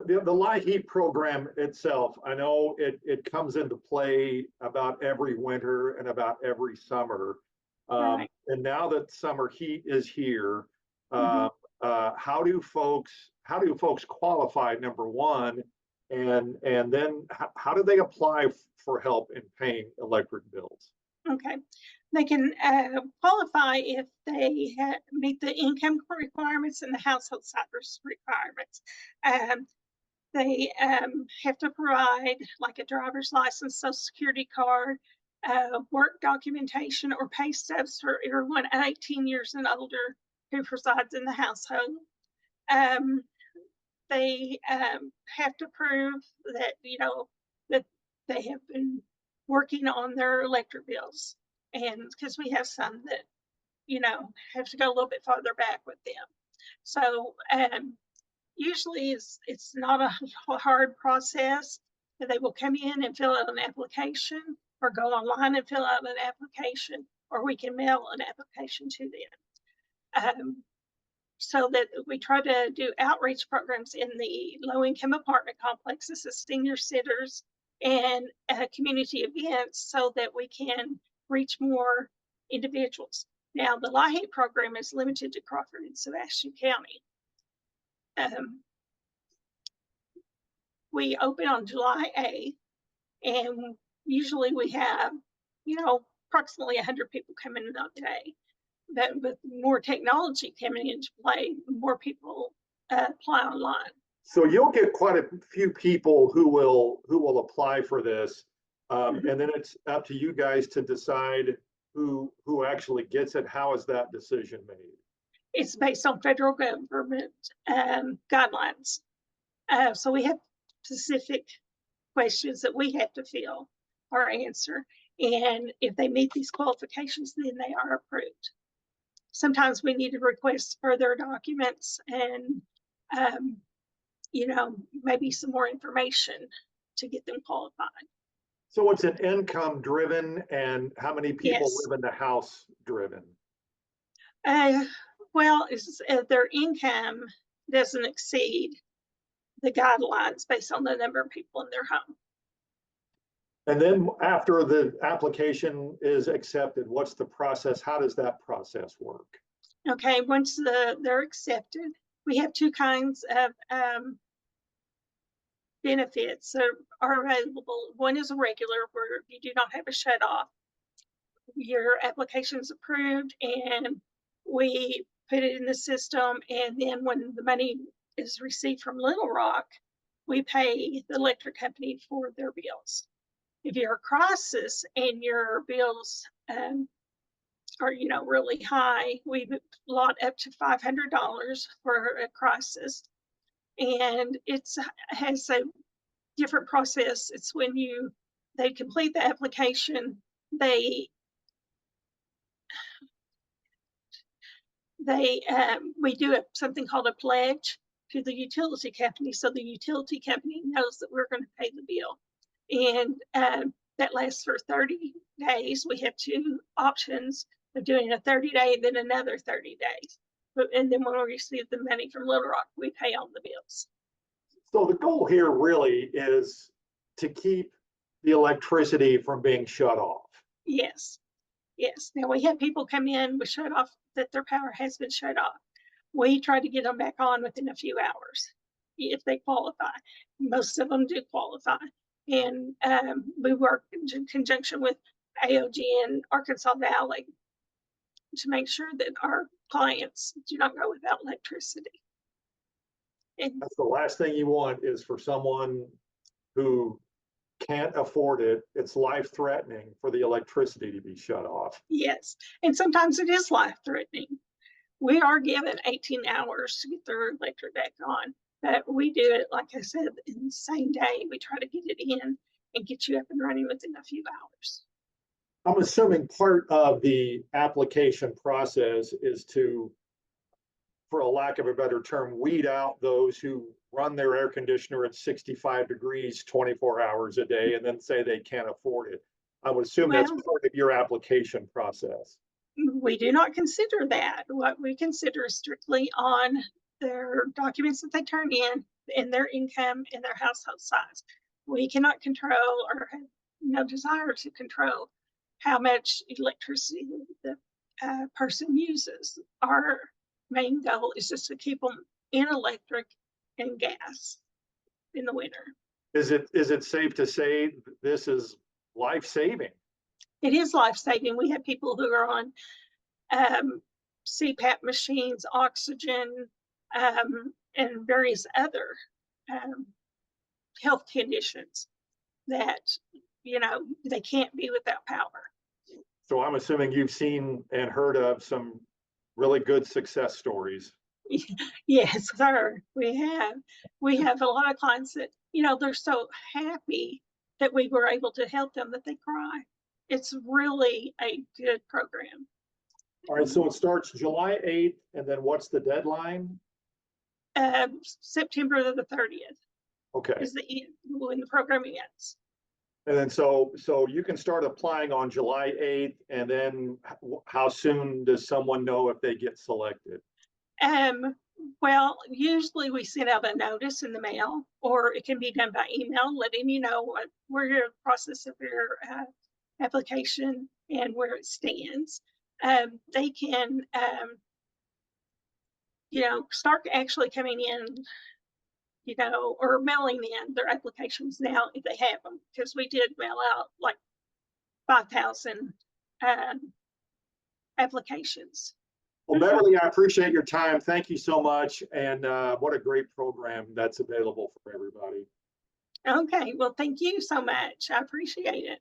the LIHEAP program itself, I know it comes into play about every winter and about every summer. Right. And now that summer heat is here, Mhm. how do folks qualify, number one, and then how do they apply for help in paying electric bills? Okay. They can qualify if they meet the income requirements and the household size requirements. Um, they have to provide like a driver's license, social security card, work documentation, or pay stubs for everyone 18 years and older who resides in the household. Um, they have to prove that that they have been working on their electric bills, and because we have some that have to go a little bit farther back with them. So usually it's not a hard process. They will come in and fill out an application, or go online and fill out an application, or we can mail an application to them. So that we try to do outreach programs in the low-income apartment complexes, the senior centers, and community events, so that we can reach more individuals. Now, the LIHEAP program is limited to Crawford and Sebastian County. We open on July 8th, and usually we have, approximately 100 people coming in a day. But with more technology coming into play, more people apply online. So you'll get quite a few people who will apply for this, and then it's up to you guys to decide who actually gets it. How is that decision made? It's based on federal government guidelines. So we have specific questions that we have to fill or answer, and if they meet these qualifications, then they are approved. Sometimes we need to request further documents and, maybe some more information to get them qualified. So it's an income driven, and how many people Yes. live in the house driven? Well, their income doesn't exceed the guidelines based on the number of people in their home. And then after the application is accepted, what's the process? How does that process work? Okay, once they're accepted, we have two kinds of benefits that are available. One is a regular, where you do not have a shut off. Your application is approved, and we put it in the system, and then when the money is received from Little Rock, we pay the electric company for their bills. If you're a crisis and your bills are really high, we allot up to $500 for a crisis, and it has a different process. It's when they complete the application, we do something called a pledge to the utility company, so the utility company knows that we're going to pay the bill, and that lasts for 30 days. We have two options of doing a 30-day and then another 30 days. And then when we receive the money from Little Rock, we pay on the bills. So the goal here really is to keep the electricity from being shut off. Yes. Yes. Now we have people come in with shut off, that their power has been shut off. We try to get them back on within a few hours if they qualify. Most of them do qualify. And we work in conjunction with AOG and Arkansas Valley to make sure that our clients do not go without electricity. And that's the last thing you want, is for someone who can't afford it. It's life-threatening for the electricity to be shut off. yes, and sometimes it is life-threatening. We are given 18 hours to get their electric back on, but we do it, like I said, in the same day. We try to get it in and get you up and running within a few hours. I'm assuming part of the application process is to, for a lack of a better term, weed out those who run their air conditioner at 65 degrees 24 hours a day and then say they can't afford it. I would assume that's part of your application process. We do not consider that. What we consider is strictly on their documents that they turn in, and their income and their household size. We cannot control, or have no desire to control, how much electricity the person uses. Our main goal is just to keep them in electric and gas in the winter. Is it safe to say this is life-saving? It is life-saving. We have people who are on CPAP machines, oxygen, and various other health conditions that, they can't be without power. So I'm assuming you've seen and heard of some really good success stories. Yes, sir. We have a lot of clients that, they're so happy that we were able to help them that they cry. It's really a good program. All right, so it starts July 8th, and then what's the deadline? September the 30th Okay. is when the program ends. And then so you can start applying on July 8th, and then how soon does someone know if they get selected? Well, usually we send out a notice in the mail, or it can be done by email, letting you know what we're in the process of your application and where it stands. They can, start actually coming in, or mailing in their applications now if they have them, because we did mail out like 5,000 applications. Well, Beverly, I appreciate your time. Thank you so much. And what a great program that's available for everybody. Okay, well, thank you so much. I appreciate it.